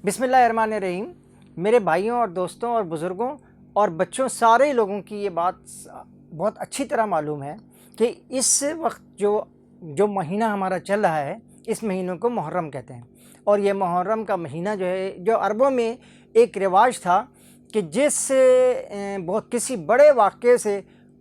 بسم اللہ الرحمن الرحیم۔ میرے بھائیوں اور دوستوں اور بزرگوں اور بچوں سارے لوگوں کی یہ بات بہت اچھی طرح معلوم ہے کہ اس وقت جو مہینہ ہمارا چل رہا ہے، اس مہینوں کو محرم کہتے ہیں۔ اور یہ محرم کا مہینہ جو ہے، جو عربوں میں ایک رواج تھا کہ جس کسی بڑے واقعے سے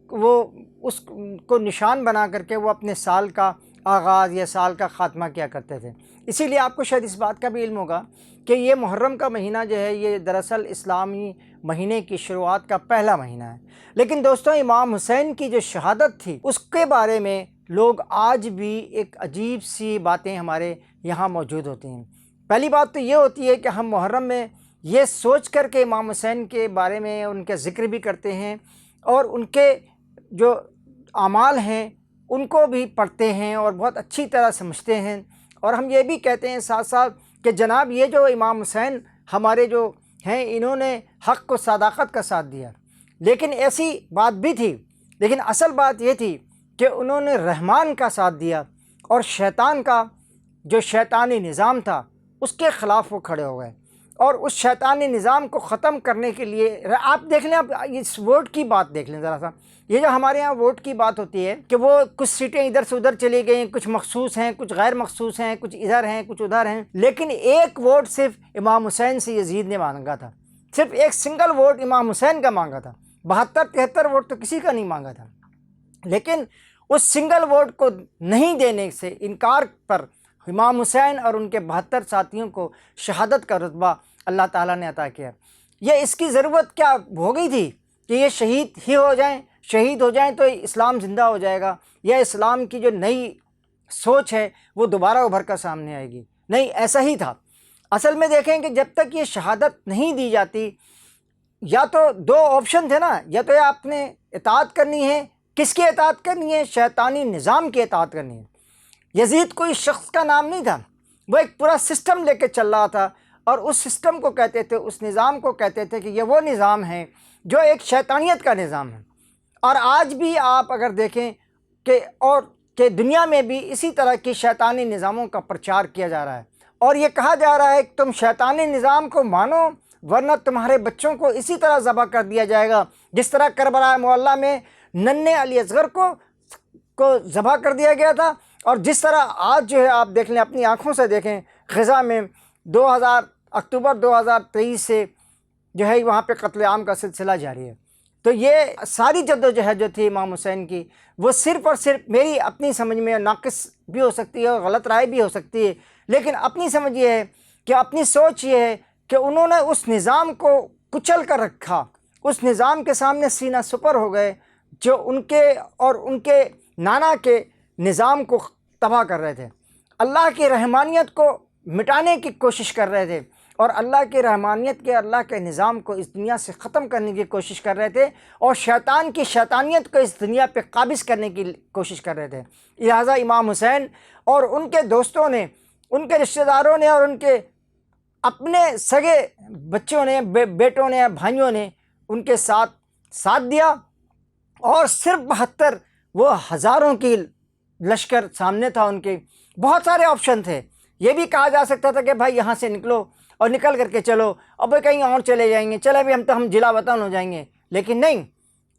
وہ اس کو نشان بنا کر کے وہ اپنے سال کا آغاز یا سال کا خاتمہ کیا کرتے تھے۔ اسی لیے آپ کو شاید اس بات کا بھی علم ہوگا کہ یہ محرم کا مہینہ جو ہے، یہ دراصل اسلامی مہینے کی شروعات کا پہلا مہینہ ہے۔ لیکن دوستوں، امام حسین کی جو شہادت تھی، اس کے بارے میں لوگ آج بھی ایک عجیب سی باتیں ہمارے یہاں موجود ہوتی ہیں۔ پہلی بات تو یہ ہوتی ہے کہ ہم محرم میں یہ سوچ کر کے امام حسین کے بارے میں ان کے ذکر بھی کرتے ہیں اور ان کے جو اعمال ہیں ان کو بھی پڑھتے ہیں اور بہت اچھی طرح سمجھتے ہیں، اور ہم یہ بھی کہتے ہیں ساتھ ساتھ کہ جناب یہ جو امام حسین ہمارے جو ہیں، انہوں نے حق و صداقت کا ساتھ دیا۔ لیکن ایسی بات بھی تھی، لیکن اصل بات یہ تھی کہ انہوں نے رحمان کا ساتھ دیا اور شیطان کا جو شیطانی نظام تھا اس کے خلاف وہ کھڑے ہو گئے، اور اس شیطانی نظام کو ختم کرنے کے لیے آپ دیکھ لیں، آپ اس ووٹ کی بات دیکھ لیں ذرا سا۔ یہ جو ہمارے ہاں ووٹ کی بات ہوتی ہے کہ وہ کچھ سیٹیں ادھر سے ادھر چلی گئیں، کچھ مخصوص ہیں، کچھ غیر مخصوص ہیں، کچھ ادھر ہیں، کچھ ادھر ہیں، لیکن ایک ووٹ صرف امام حسین سے یزید نے مانگا تھا۔ صرف ایک سنگل ووٹ امام حسین کا مانگا تھا۔ 72-73 ووٹ تو کسی کا نہیں مانگا تھا، لیکن اس سنگل ووٹ کو نہیں دینے سے انکار پر امام حسین اور ان کے 72 ساتھیوں کو شہادت کا رتبہ اللہ تعالیٰ نے عطا کیا۔ یہ اس کی ضرورت کیا ہو گئی تھی کہ یہ شہید ہو جائیں تو اسلام زندہ ہو جائے گا، یا اسلام کی جو نئی سوچ ہے وہ دوبارہ ابھر کر سامنے آئے گی؟ نہیں، ایسا ہی تھا۔ اصل میں دیکھیں کہ جب تک یہ شہادت نہیں دی جاتی، یا تو دو آپشن تھے نا، یا تو آپ نے اطاعت کرنی ہے۔ کس کی اطاعت کرنی ہے؟ شیطانی نظام کی اطاعت کرنی ہے۔ یزید کوئی شخص کا نام نہیں تھا، وہ ایک پورا سسٹم لے کے چل رہا تھا، اور اس سسٹم کو کہتے تھے، اس نظام کو کہتے تھے کہ یہ وہ نظام ہے جو ایک شیطانیت کا نظام ہے۔ اور آج بھی آپ اگر دیکھیں کہ دنیا میں بھی اسی طرح کی شیطانی نظاموں کا پرچار کیا جا رہا ہے، اور یہ کہا جا رہا ہے کہ تم شیطانی نظام کو مانو ورنہ تمہارے بچوں کو اسی طرح ذبح کر دیا جائے گا جس طرح کربلا معلیٰ میں ننھے علی اصغر کو ذبح کر دیا گیا تھا، اور جس طرح آج جو ہے آپ دیکھ لیں، اپنی آنکھوں سے دیکھیں، غزہ میں اکتوبر 2023 سے جو ہے وہاں پہ قتل عام کا سلسلہ جاری ہے۔ تو یہ ساری جدوجہد جو تھی امام حسین کی، وہ صرف اور صرف میری اپنی سمجھ میں ناقص بھی ہو سکتی ہے اور غلط رائے بھی ہو سکتی ہے، لیکن اپنی سمجھ یہ ہے کہ اپنی سوچ یہ ہے کہ انہوں نے اس نظام کو کچل کر رکھا، اس نظام کے سامنے سینہ سپر ہو گئے جو ان کے نانا کے نظام کو تباہ کر رہے تھے، اللہ کی رحمانیت کو مٹانے کی کوشش کر رہے تھے، اور اللہ کی رحمانیت کے، اللہ کے نظام کو اس دنیا سے ختم کرنے کی کوشش کر رہے تھے، اور شیطان کی شیطانیت کو اس دنیا پہ قابض کرنے کی کوشش کر رہے تھے۔ لہٰذا امام حسین اور ان کے دوستوں نے، ان کے رشتہ داروں نے، اور ان کے اپنے سگے بچوں نے، بیٹوں نے، بھائیوں نے ان کے ساتھ دیا، اور صرف 72 وہ ہزاروں کی لشکر سامنے تھا ان کے۔ بہت سارے آپشن تھے، یہ بھی کہا جا سکتا تھا کہ بھائی یہاں سے نکلو اور نکل کر کے چلو، اب کہیں اور چلے جائیں گے، چلے بھی ہم جلا وطن ہو جائیں گے، لیکن نہیں،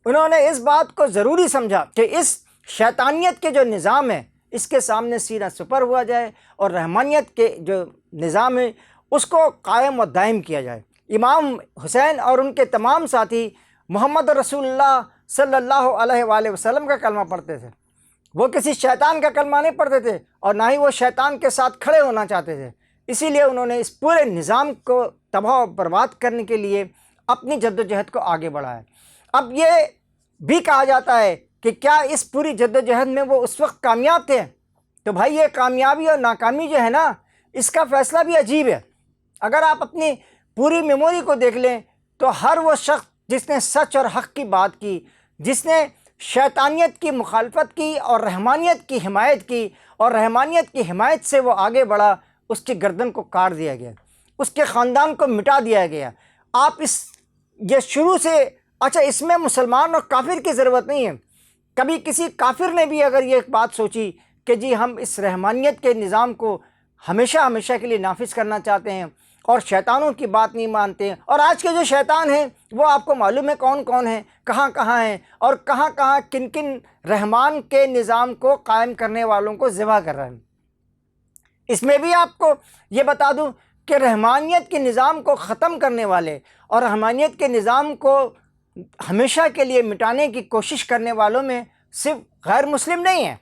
انہوں نے اس بات کو ضروری سمجھا کہ اس شیطانیت کے جو نظام ہے اس کے سامنے سینہ سپر ہوا جائے، اور رحمانیت کے جو نظام ہے اس کو قائم و دائم کیا جائے۔ امام حسین اور ان کے تمام ساتھی محمد رسول اللہ صلی اللہ علیہ وآلہ وسلم کا کلمہ پڑھتے تھے، وہ کسی شیطان کا کلمہ نہیں پڑھتے تھے، اور نہ ہی وہ شیطان کے ساتھ کھڑے ہونا چاہتے تھے۔ اسی لیے انہوں نے اس پورے نظام کو تباہ و برباد کرنے کے لیے اپنی جدوجہد کو آگے بڑھایا۔ اب یہ بھی کہا جاتا ہے کہ کیا اس پوری جدوجہد میں وہ اس وقت کامیاب تھے؟ تو بھائی یہ کامیابی اور ناکامی جو ہے نا، اس کا فیصلہ بھی عجیب ہے۔ اگر آپ اپنی پوری میموری کو دیکھ لیں تو ہر وہ شخص جس نے سچ اور حق کی بات کی، جس نے شیطانیت کی مخالفت کی اور رحمانیت کی حمایت کی، اور رحمانیت کی حمایت سے وہ آگے بڑھا، اس کی گردن کو کاٹ دیا گیا، اس کے خاندان کو مٹا دیا گیا۔ آپ یہ شروع سے، اچھا اس میں مسلمان اور کافر کی ضرورت نہیں ہے۔ کبھی کسی کافر نے بھی اگر یہ بات سوچی کہ جی ہم اس رحمانیت کے نظام کو ہمیشہ کے لیے نافذ کرنا چاہتے ہیں، اور شیطانوں کی بات نہیں مانتے ہیں۔ اور آج کے جو شیطان ہیں وہ آپ کو معلوم ہے کون کون ہیں، کہاں کہاں ہیں، اور کہاں کہاں کن کن رحمان کے نظام کو قائم کرنے والوں کو ذبح کر رہے ہیں۔ اس میں بھی آپ کو یہ بتا دوں کہ رحمانیت کے نظام کو ختم کرنے والے اور رحمانیت کے نظام کو ہمیشہ کے لیے مٹانے کی کوشش کرنے والوں میں صرف غیر مسلم نہیں ہیں،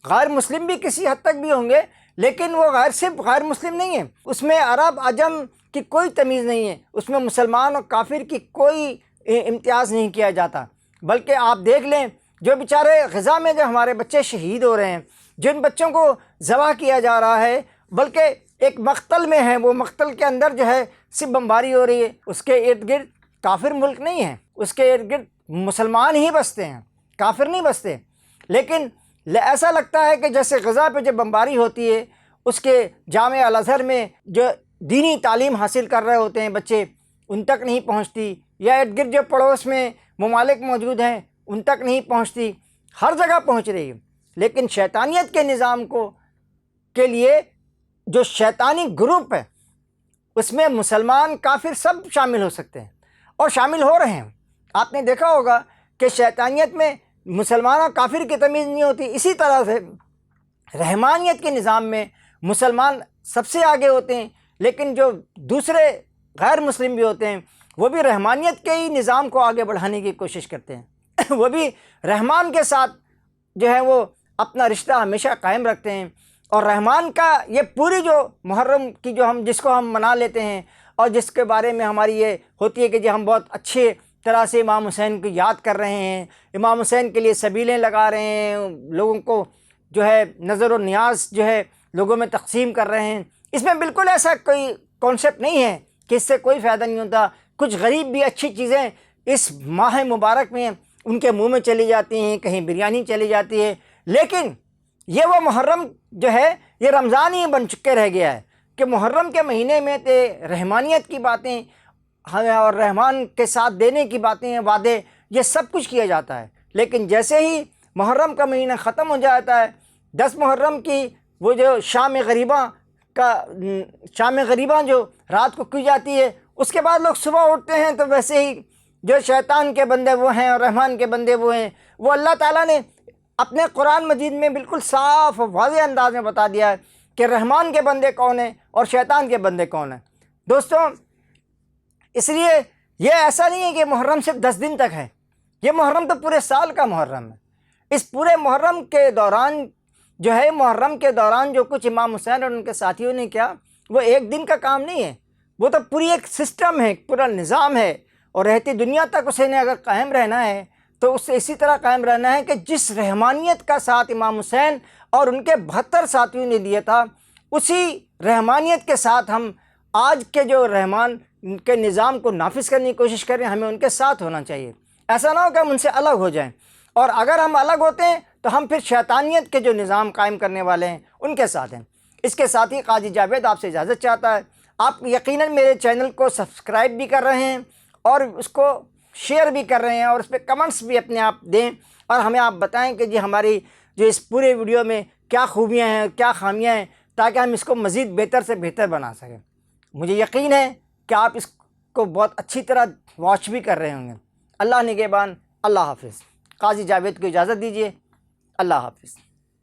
غیر مسلم بھی کسی حد تک بھی ہوں گے، لیکن وہ صرف غیر مسلم نہیں ہیں، اس میں عرب عجم کی کوئی تمیز نہیں ہے، اس میں مسلمان اور کافر کی کوئی امتیاز نہیں کیا جاتا۔ بلکہ آپ دیکھ لیں جو بیچارے غزہ میں جو ہمارے بچے شہید ہو رہے ہیں، جن بچوں کو ذبح کیا جا رہا ہے، بلکہ ایک مقتل میں ہے، وہ مقتل کے اندر جو ہے صرف بمباری ہو رہی ہے، اس کے ارد گرد کافر ملک نہیں ہیں، اس کے ارد گرد مسلمان ہی بستے ہیں، کافر نہیں بستے۔ لیکن ایسا لگتا ہے کہ جیسے غزہ پہ جب بمباری ہوتی ہے، اس کے جامعہ الازہر میں جو دینی تعلیم حاصل کر رہے ہوتے ہیں بچے، ان تک نہیں پہنچتی، یا ارد گرد جو پڑوس میں ممالک موجود ہیں ان تک نہیں پہنچتی، ہر جگہ پہنچ رہی ہے۔ لیکن شیطانیت کے نظام کے لیے جو شیطانی گروپ ہے اس میں مسلمان کافر سب شامل ہو سکتے ہیں اور شامل ہو رہے ہیں۔ آپ نے دیکھا ہوگا کہ شیطانیت میں مسلمان اور کافر کی تمیز نہیں ہوتی، اسی طرح سے رحمانیت کے نظام میں مسلمان سب سے آگے ہوتے ہیں، لیکن جو دوسرے غیر مسلم بھی ہوتے ہیں وہ بھی رحمانیت کے ہی نظام کو آگے بڑھانے کی کوشش کرتے ہیں وہ بھی رحمان کے ساتھ جو ہے وہ اپنا رشتہ ہمیشہ قائم رکھتے ہیں، اور رحمان کا یہ پوری جو محرم کی جو جس کو ہم منا لیتے ہیں اور جس کے بارے میں ہماری یہ ہوتی ہے کہ جی ہم بہت اچھے طرح سے امام حسین کو یاد کر رہے ہیں، امام حسین کے لیے سبیلیں لگا رہے ہیں، لوگوں کو جو ہے نظر و نیاز جو ہے لوگوں میں تقسیم کر رہے ہیں، اس میں بالکل ایسا کوئی کانسیپٹ نہیں ہے کہ اس سے کوئی فائدہ نہیں ہوتا۔ کچھ غریب بھی اچھی چیزیں اس ماہ مبارک میں ان کے منہ میں چلی جاتی ہیں، کہیں بریانی چلی جاتی ہے، لیکن یہ وہ محرم جو ہے یہ رمضان ہی بن چکے رہ گیا ہے کہ محرم کے مہینے میں رحمانیت کی باتیں اور رحمان کے ساتھ دینے کی باتیں، وعدے، یہ سب کچھ کیا جاتا ہے۔ لیکن جیسے ہی محرم کا مہینہ ختم ہو جاتا ہے، 10 محرم کی وہ جو شام غریباں جو رات کو کی جاتی ہے، اس کے بعد لوگ صبح اٹھتے ہیں تو ویسے ہی جو شیطان کے بندے وہ ہیں اور رحمان کے بندے وہ ہیں۔ وہ اللہ تعالیٰ نے اپنے قرآن مجید میں بالکل صاف اور واضح انداز میں بتا دیا ہے کہ رحمان کے بندے کون ہیں اور شیطان کے بندے کون ہیں۔ دوستوں، اس لیے یہ ایسا نہیں ہے کہ محرم صرف 10 دن تک ہے، یہ محرم تو پورے سال کا محرم ہے۔ اس پورے محرم کے دوران جو کچھ امام حسین اور ان کے ساتھیوں نے کیا، وہ ایک دن کا کام نہیں ہے، وہ تو پوری ایک سسٹم ہے، پورا نظام ہے، اور رہتی دنیا تک اسے نے اگر قائم رہنا ہے تو اس سے اسی طرح قائم رہنا ہے کہ جس رحمانیت کا ساتھ امام حسین اور ان کے 72 ساتھیوں نے دیا تھا، اسی رحمانیت کے ساتھ ہم آج کے جو رحمان کے نظام کو نافذ کرنے کی کوشش کریں، ہمیں ان کے ساتھ ہونا چاہیے۔ ایسا نہ ہو کہ ہم ان سے الگ ہو جائیں، اور اگر ہم الگ ہوتے ہیں تو ہم پھر شیطانیت کے جو نظام قائم کرنے والے ہیں ان کے ساتھ ہیں۔ اس کے ساتھ ہی قاضی جاوید آپ سے اجازت چاہتا ہے۔ آپ یقیناً میرے چینل کو سبسکرائب بھی کر رہے ہیں اور اس کو شیئر بھی کر رہے ہیں، اور اس پہ کمنٹس بھی اپنے آپ دیں، اور ہمیں آپ بتائیں کہ جی ہماری جو اس پورے ویڈیو میں کیا خوبیاں ہیں، کیا خامیاں ہیں، تاکہ ہم اس کو مزید بہتر سے بہتر بنا سکیں۔ مجھے یقین ہے کہ آپ اس کو بہت اچھی طرح واچ بھی کر رہے ہوں گے۔ اللہ نگہبان، اللہ حافظ۔ قاضی جاوید کو اجازت دیجیے، اللہ حافظ۔